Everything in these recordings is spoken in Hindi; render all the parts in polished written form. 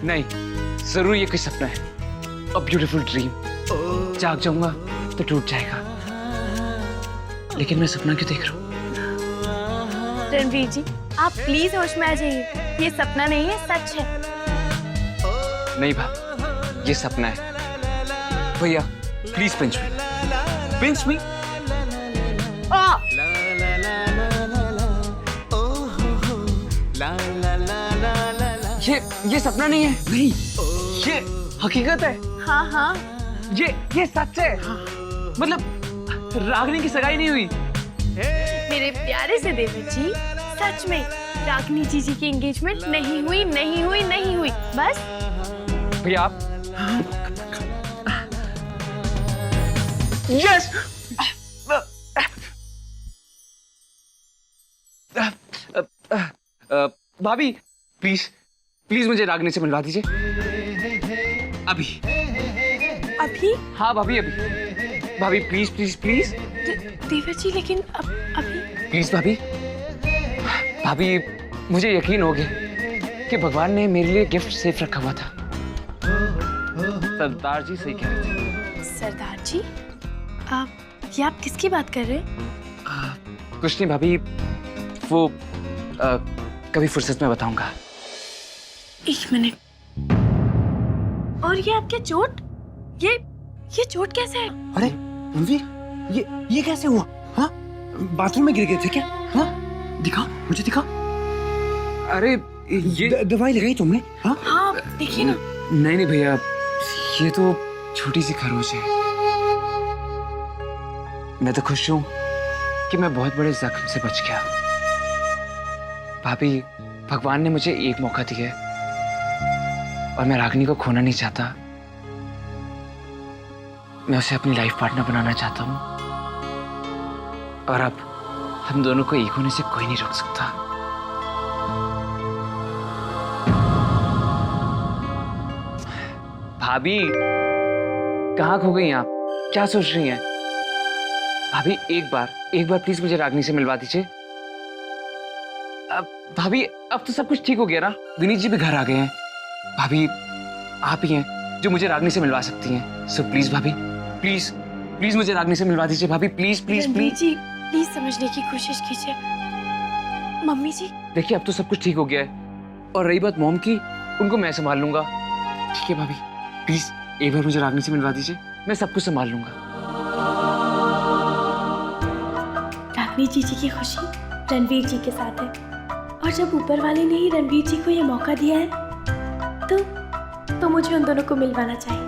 नहीं, जरूर ये कोई सपना है। A beautiful dream। जाग जाऊंगा तो टूट जाएगा, लेकिन मैं सपना क्यों देख रहा हूँ? रणवीर जी, आप प्लीज होश में आ जाइए। ये सपना नहीं है, सच है। नहीं भाभी, ये सपना है। भैया प्लीज पिंच मी, पिंच मी। ये सपना नहीं है। नहीं, ये हकीकत है। हाँ हाँ, ये सच है। मतलब रागिनी की सगाई नहीं हुई। मेरे प्यारे से देवर जी, सच में रागिनी जीजी की एंगेजमेंट नहीं हुई, नहीं हुई, नहीं हुई। बस भैया आप यस। भाभी प्लीज प्लीज मुझे रागिनी से मिलवा दीजिए अभी। अभी? हाँ भाभी अभी। भाभी प्लीज प्लीज प्लीज। देवर जी लेकिन अभी प्लीज भाभी। भाभी मुझे यकीन हो गया कि भगवान ने मेरे लिए गिफ्ट सेफ रखा हुआ था। सरदार जी सही कह रहे थे। सरदार जी, ये आप किसकी बात कर रहे हैं? कुछ नहीं भाभी, वो कभी फुर्सत में बताऊंगा। 1 मिनट। और ये आपके चोट? ये चोट कैसे है? अरे रणवीर, ये कैसे हुआ? हाँ, बाथरूम में गिर गए थे क्या? हाँ, दिखाओ मुझे, दिखाओ। अरे ये दवाई लगाई तुमने? हाँ हाँ, देखिए ना। नहीं भैया, ये तो छोटी सी खरोच है। मैं तो खुश हूँ कि मैं बहुत बड़े जख्म से बच गया। भाभी, भगवान ने मुझे एक मौका दिया है और मैं रागिनी को खोना नहीं चाहता। मैं उसे अपनी लाइफ पार्टनर बनाना चाहता हूँ और अब हम दोनों को एक होने से कोई नहीं रोक सकता। भाभी कहाँ खो गई आप? क्या सोच रही हैं? भाभी एक बार प्लीज मुझे रागिनी से मिलवा दीजिए। भाभी अब तो सब कुछ ठीक हो गया ना, विनीत जी भी घर आ गए हैं। भाभी आप ही हैं जो मुझे रागिनी से मिलवा सकती हैं। सो प्लीज भाभी, प्लीज प्लीज मुझे रागिनी से मिलवा दीजिए। भाभी प्लीज प्लीज प्लीज जी, प्लीज समझने की कोशिश कीजिए। मम्मी जी, देखिए अब तो सब कुछ ठीक हो गया है और रही बात मॉम की, उनको मैं संभाल लूंगा। ठीक है भाभी, प्लीज एक बार मुझे रागिनी से मिलवा दीजिए, मैं सब कुछ संभाल लूंगा। रागिनी जीजी की खुशी रणवीर जी के साथ है और जब ऊपर वाले ने ही रणवीर जी को यह मौका दिया है तो मुझे उन दोनों को मिलवाना चाहिए।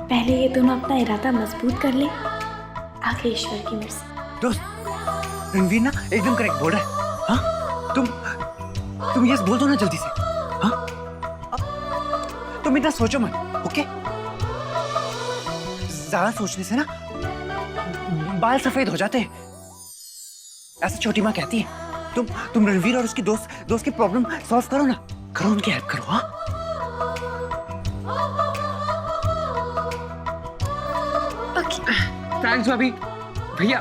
पहले ये दोनों अपना इरादा मजबूत कर ले, आगे ईश्वर की मर्जी। दोस्त, रणवीर ना एकदम करेक्ट बोल रहा है। हाँ, तुम यस बोल दो ना जल्दी से। हाँ, तुम इतना सोचो मत, ओके? ज्यादा सोचने से ना बाल सफेद हो जाते हैं, ऐसा छोटी माँ कहती है। तुम रणवीर और उसकी दोस्त की प्रॉब्लम सॉल्व करो ना, करो, उनकी हेल्प करो। हाँ, थैंक्स भाभी। भैया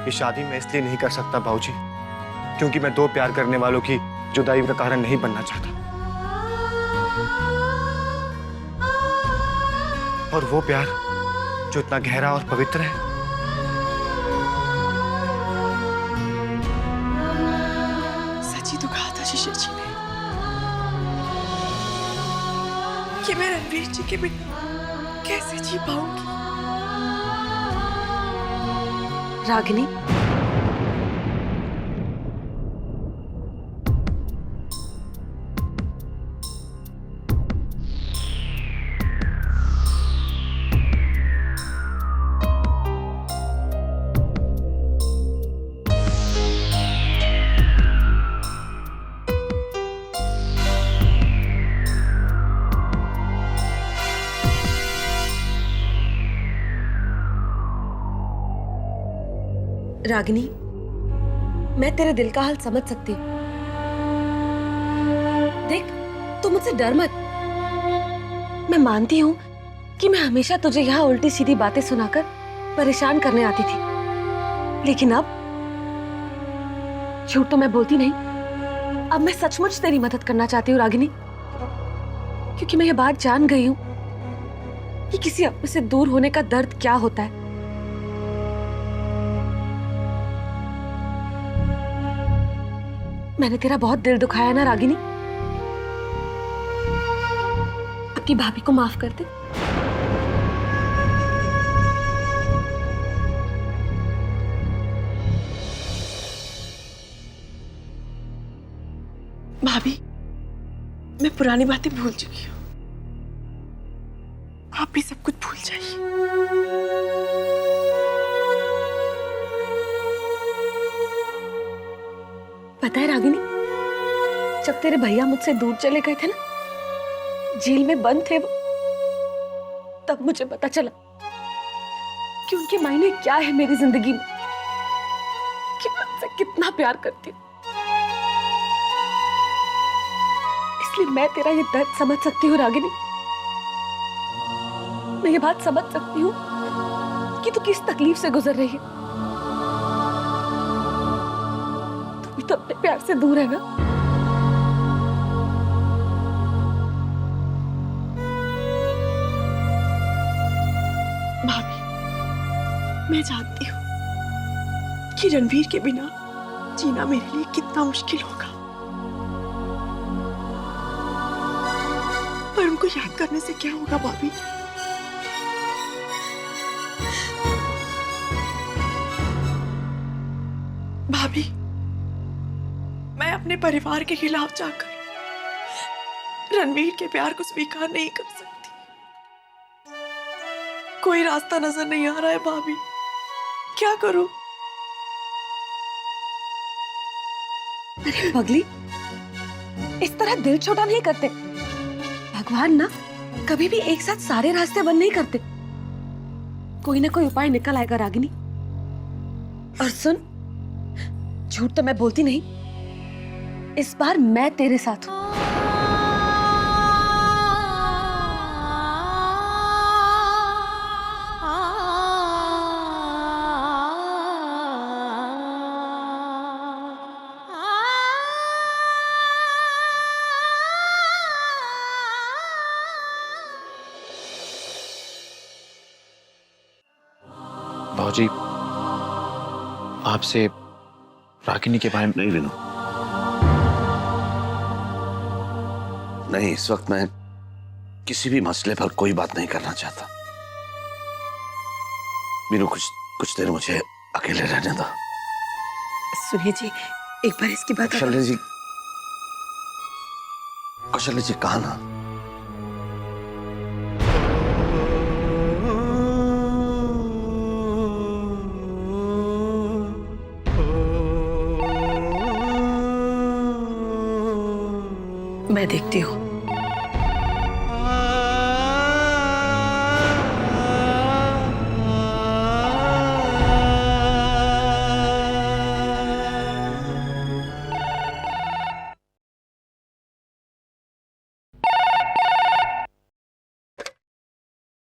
ये शादी मैं इसलिए नहीं कर सकता बाबूजी, क्योंकि मैं दो प्यार करने वालों की जुदाई का कारण नहीं बनना चाहता। और वो प्यार जो इतना गहरा और पवित्र है, सच ही तो कहा था शिशिर जी ने कि मैं रणवीर जी के बिना कैसे जी पाऊंगी। रागिनी, रागिनी, मैं तेरे दिल का हाल समझ सकती हूँ। देख, तू मुझसे डर मत। मैं मानती हूँ कि मैं हमेशा तुझे यहाँ उल्टी सीधी बातें सुनाकर परेशान करने आती थी, लेकिन अब झूठ तो मैं बोलती नहीं। अब मैं सचमुच तेरी मदद करना चाहती हूँ रागिनी, क्योंकि मैं ये बात जान गई हूँ कि किसी अपने से दूर होने का दर्द क्या होता है। मैंने तेरा बहुत दिल दुखाया ना रागिनी, अपनी भाभी को माफ कर दे। भाभी, मैं पुरानी बातें भूल चुकी हूँ। आप भी सब कुछ भूल जाइए। पता है रागिनी, जब तेरे भैया मुझसे दूर चले गए थे ना, जेल में बंद थे वो, तब मुझे पता चला कि उनके मायने क्या है मेरी जिंदगी में, कि मैं उनसे कितना प्यार करती हूँ। इसलिए मैं तेरा ये दर्द समझ सकती हूँ रागिनी। मैं ये बात समझ सकती हूँ कि तू किस तकलीफ से गुजर रही है। तू भी तो अपने प्यार से दूर है ना। भाभी, मैं जानती हूँ कि रणवीर के बिना जीना मेरे लिए कितना मुश्किल होगा, पर उनको याद करने से क्या होगा भाभी? भाभी, मैं अपने परिवार के खिलाफ जाकर रणवीर के प्यार को स्वीकार नहीं कर सकती। कोई रास्ता नजर नहीं आ रहा है भाभी, क्या करूं? अरे पगली, इस तरह दिल छोटा नहीं करते। भगवान ना कभी भी एक साथ सारे रास्ते बंद नहीं करते। कोई ना कोई उपाय निकल आएगा रागिनी। और सुन, झूठ तो मैं बोलती नहीं, इस बार मैं तेरे साथ हूं। भाजी, आपसे रागिनी के बारे में। नहीं विनू, नहीं, इस वक्त मैं किसी भी मसले पर कोई बात नहीं करना चाहता। विनू, कुछ देर मुझे अकेले रहने दो। सुनिए जी, एक बार इसकी बात। कौशल्य जी कहा ना। मैं देखती हूँ।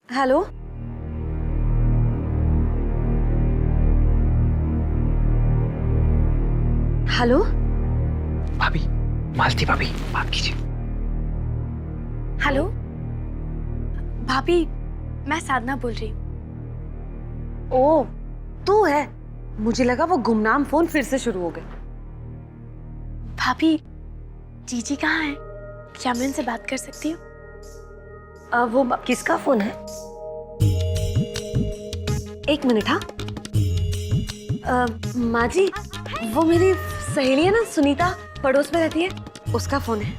Hello, hello. भाभी, मालती भाभी, बात कीजिए। हेलो भाभी, मैं साधना बोल रही हूँ। ओ, तू है? मुझे लगा वो गुमनाम फोन फिर से शुरू हो गए। भाभी, जीजी कहाँ है? क्या मैं उनसे बात कर सकती हूँ? वो किसका फोन है? एक मिनट। हाँ माँ जी, वो मेरी सहेली है ना सुनीता, पड़ोस में रहती है, उसका फोन है।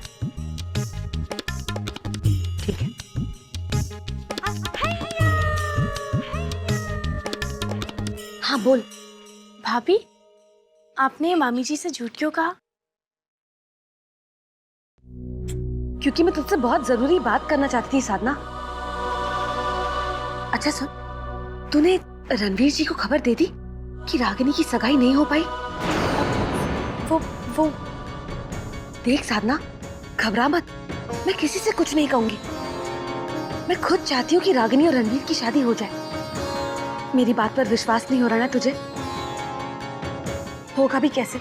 ठीक है। हाँ बोल। भाभी, आपने मामी जी से झूठ क्यों कहा? क्योंकि मैं तुझसे बहुत जरूरी बात करना चाहती थी साधना। अच्छा सुन, तूने रणवीर जी को खबर दे दी कि रागिनी की सगाई नहीं हो पाई? वो देख साधना, घबरा मत, मैं किसी से कुछ नहीं कहूंगी। मैं खुद चाहती हूँ कि रागिनी और रणवीर की शादी हो जाए। मेरी बात पर विश्वास नहीं हो रहा ना तुझे? होगा भी कैसे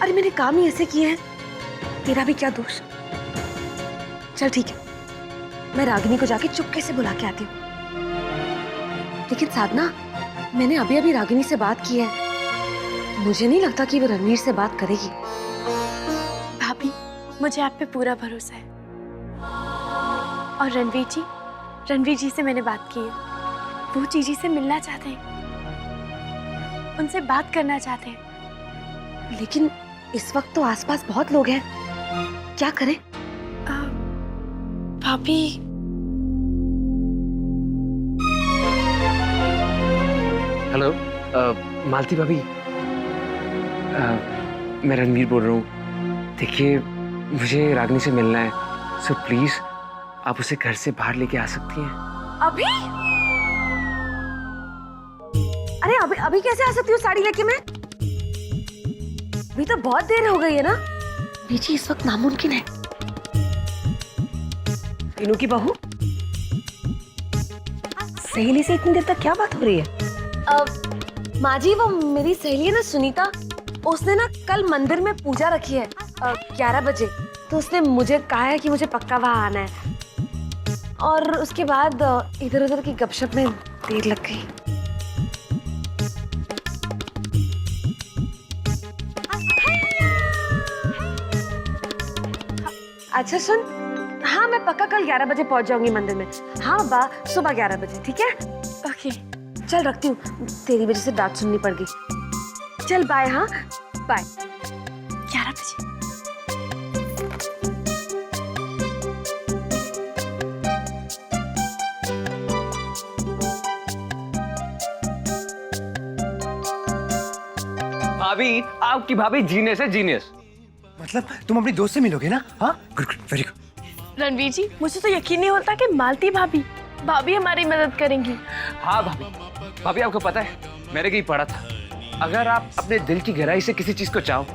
अरे मैंने काम ही ऐसे किए हैं, तेरा भी क्या दोष। चल ठीक है, मैं रागिनी को जाके चुपके से बुला के आती हूँ। लेकिन साधना, मैंने अभी अभी रागिनी से बात की है, मुझे नहीं लगता कि वो रणवीर से बात करेगी। भाभी, मुझे आप पे पूरा भरोसा है। और रणवीर जी से मैंने बात की है। वो जीजी से मिलना चाहते हैं, उनसे बात करना चाहते हैं। लेकिन इस वक्त तो आसपास बहुत लोग हैं, क्या करें? भाभी, हेलो मालती भाभी, मैं रणवीर बोल रहा हूँ। देखिए, मुझे रागिनी से मिलना है, सो प्लीज आप उसे घर से बाहर लेके आ सकती हैं। अभी? अरे अभी कैसे आ सकती हूँ साड़ी लेके मैं? अभी तो बहुत देर हो गई है ना। बीजी, इस वक्त नामुमकिन है। मीनू की बहू, सहेली से इतनी देर तक क्या बात हो रही है? माँ जी, वो मेरी सहेली है ना सुनीता, उसने ना कल मंदिर में पूजा रखी है 11 बजे, तो उसने मुझे कहा है कि मुझे पक्का वहां आना है। और उसके बाद इधर उधर की गपशप में देर लग गई। अच्छा सुन, हाँ मैं पक्का कल 11 बजे पहुंच जाऊंगी मंदिर में। हाँ बा, सुबह 11 बजे, ठीक है? ओके। चल रखती हूँ, तेरी वजह से डांट सुननी पड़ गई। चल बाय। हाँ बाय। 11 बजे। भाभी, आपकी भाभी जीनियस है, जीनियस। मतलब तुम अपनी दोस्त से मिलोगे ना? हाँ, good good, very good. Ranveer ji, मुझे तो यकीन नहीं होता कि मालती भाभी हमारी मदद करेंगी। हाँ भाभी आपको पता है, मैंने कहीं पढ़ा था, अगर आप अपने दिल की गहराई से किसी चीज को चाहो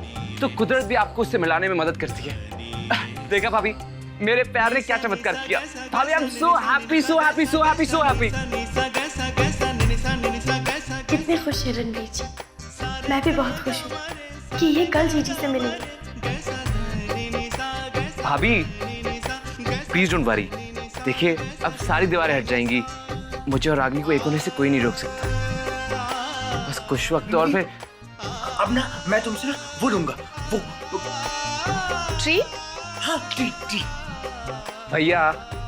तो कुदरत भी आपको उससे मिलाने में मदद करती है। देखा भाभी, मेरे प्यार ने क्या चमत्कार किया। भाभी, I am so happy, so happy, so happy, so happy. कितने खुश है रणवीर जी। मैं भी बहुत खुश हूँ कि ये कल जीजी से मिलेंगे। भाभी प्लीज डोंट वरी। देखिए, अब सारी दीवारें हट जाएंगी, मुझे और रागिनी को एक होने से कोई नहीं रोक सकता। बस कुछ वक्त और फिर अब ना मैं तुमसे ना वो लूंगा, वो ट्रीट? हाँ, ट्रीट। भैया,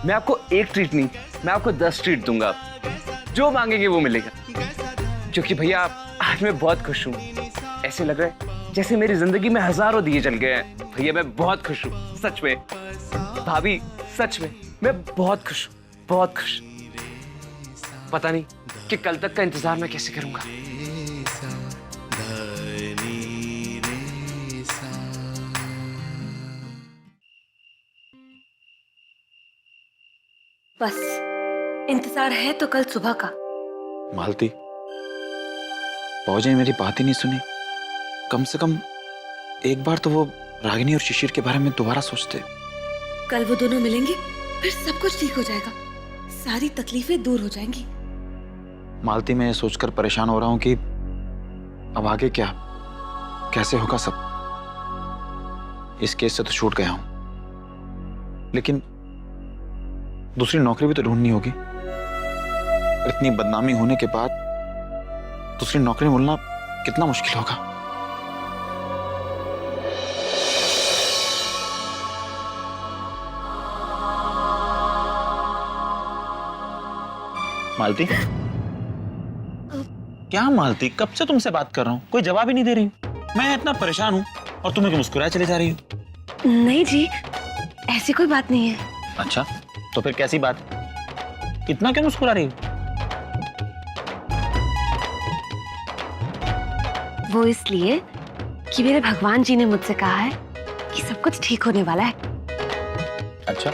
मैं आपको एक ट्रीट नहीं, मैं आपको 10 ट्रीट दूंगा। जो मांगेंगे वो मिलेगा। क्योंकि भैया, आज मैं बहुत खुश हूँ। ऐसे लग रहा है जैसे मेरी जिंदगी में हजारों दिए जल गए हैं। भैया, मैं बहुत खुश हूँ, सच में। भाभी, सच में मैं बहुत खुश हूँ, बहुत खुश। पता नहीं कि कल तक का इंतजार मैं कैसे करूंगा। बस इंतजार है तो कल सुबह का। मालती, पहुंचे मेरी बात ही नहीं सुनी। कम से कम एक बार तो वो रागिनी और शिशिर के बारे में दोबारा सोचते। कल वो दोनों मिलेंगे, फिर सब कुछ ठीक हो जाएगा, सारी तकलीफें दूर हो जाएंगी। मालती, मैं ये सोचकर परेशान हो रहा हूं कि अब आगे क्या, कैसे होगा सब। इस केस से तो छूट गया हूं, लेकिन दूसरी नौकरी भी तो ढूंढनी होगी। इतनी बदनामी होने के बाद दूसरी नौकरी मिलना कितना मुश्किल होगा। मालती, क्या मालती, कब से तुमसे बात कर रहा हूं, कोई जवाब ही नहीं दे रही हूं। मैं इतना परेशान हूं और तुम्हें क्यों मुस्कुराए चले जा रही हो? नहीं जी, ऐसी कोई बात नहीं है। अच्छा, तो फिर कैसी बात, इतना क्यों मुस्कुरा रही हो? वो इसलिए कि मेरे भगवान जी ने मुझसे कहा है कि सब कुछ ठीक होने वाला है। अच्छा,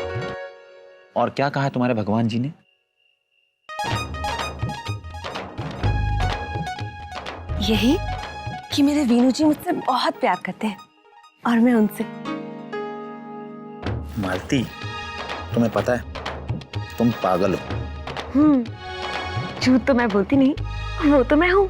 और क्या कहा है तुम्हारे भगवान जी ने? यही कि मेरे वीनू जी मुझसे बहुत प्यार करते हैं और मैं उनसे। मालती, तुम्हें पता है तुम पागल हो। झूठ तो मैं बोलती नहीं, वो तो मैं हूं।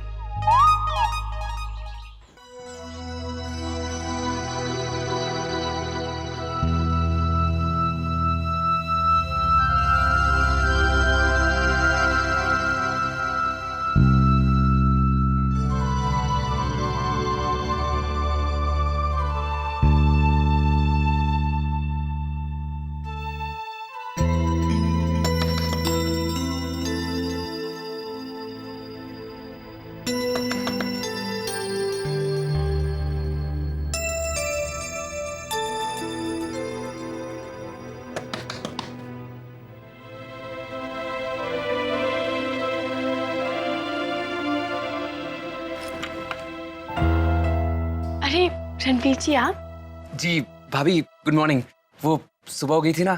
रणवीर जी आप? जी भाभी गुड मॉर्निंग। वो सुबह हो गई थी ना,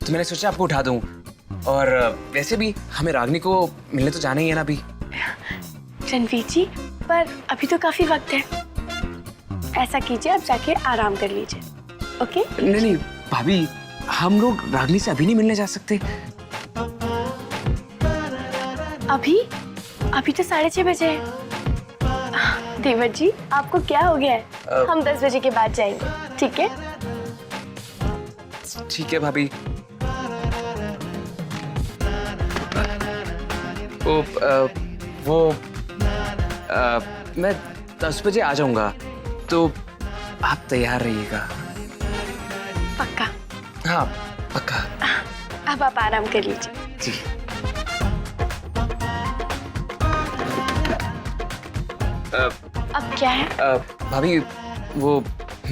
तो मैंने सोचा आपको उठा दूं। और वैसे भी हमें रागनी को मिलने तो जाना ही है ना अभी। रणवीर जी, पर अभी तो काफी वक्त है। ऐसा कीजिए, आप जाके आराम कर लीजिए। ओके? नहीं नहीं भाभी, हम लोग रागनी से अभी नहीं मिलने जा सकते। अभी तो 6:30 बजे है। देवर जी, आपको क्या हो गया है? हम 10 बजे के बाद जाएंगे, ठीक है? ठीक है भाभी। मैं 10 बजे आ जाऊंगा, तो आप तैयार रहिएगा। पक्का? हाँ पक्का। अब आप आराम कर लीजिए। जी। अब क्या है? भाभी वो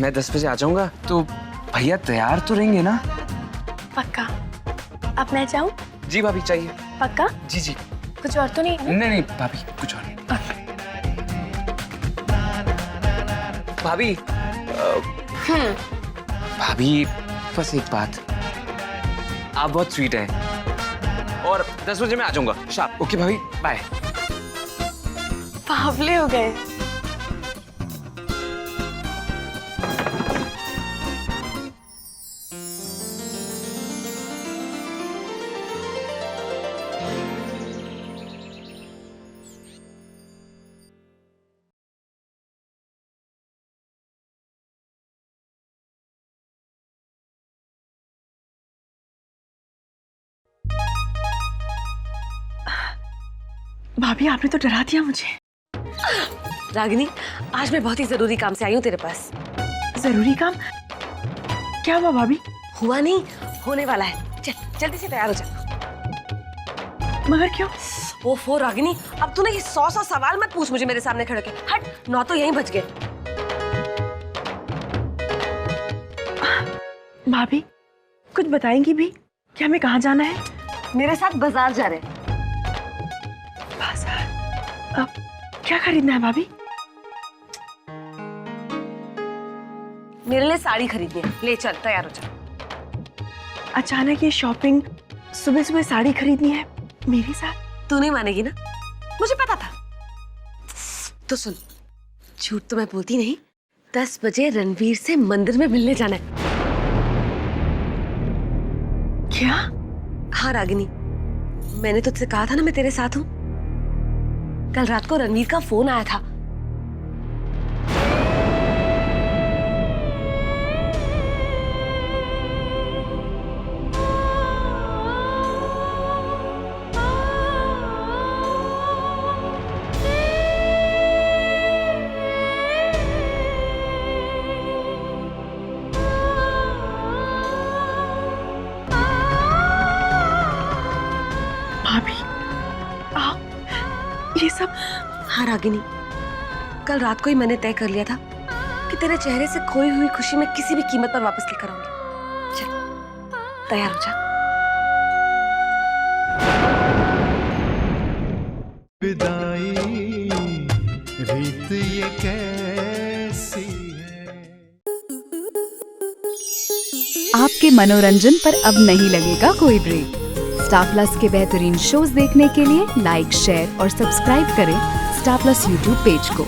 मैं 10 बजे आ जाऊंगा, तो भैया तैयार तो रहेंगे ना? पक्का। अब मैं जाऊं? जी भाभी, चाहिए। पक्का? जी जी। कुछ और तो नहीं है ना? नहीं नहीं भाभी, कुछ और नहीं। भाभी भाभी बस एक बात, आप बहुत स्वीट हैं, और 10 बजे मैं आ जाऊंगा शार्प। ओके भाभी, बाय। बावले हो गए। भाभी आपने तो डरा दिया मुझे। रागिनी, आज मैं बहुत ही जरूरी काम से आई हूँ तेरे पास। जरूरी काम? क्या हुआ भाभी? हुआ नहीं, होने वाला है। चल जल्दी से तैयार हो जा। मगर क्यों? ओफो रागिनी, अब तूने ये 100 सवाल मत पूछ मुझे मेरे सामने खड़े के। हट, 9 तो यहीं बज गए। भाभी कुछ बताएंगी भी कि हमें कहाँ जाना है? मेरे साथ बाजार जा रहे हैं। बाजार? अब क्या खरीदना है भाभी? मेरे लिए साड़ी खरीदनी है। ले चल, तैयार हो जा। अचानक ये शॉपिंग, सुबह सुबह साड़ी खरीदनी है मेरे साथ? तू नहीं मानेगी ना, मुझे पता था। तो सुन, झूठ तो मैं बोलती नहीं। 10 बजे रणवीर से मंदिर में मिलने जाना है। क्या? हाँ रागिनी, मैंने तुझसे कहा था ना मैं तेरे साथ हूँ। कल रात को रणवीर का फोन आया था। भाभी आप ये सब? हाँ रागिनी, कल रात को ही मैंने तय कर लिया था कि तेरे चेहरे से खोई हुई खुशी मैं किसी भी कीमत पर वापस लेकर आऊंगी। चल, तैयार हो जा। विदाई रीत ये कैसी है। आपके मनोरंजन पर अब नहीं लगेगा कोई ब्रेक। स्टार प्लस के बेहतरीन शोज देखने के लिए लाइक, शेयर और सब्सक्राइब करें स्टार प्लस यूट्यूब पेज को।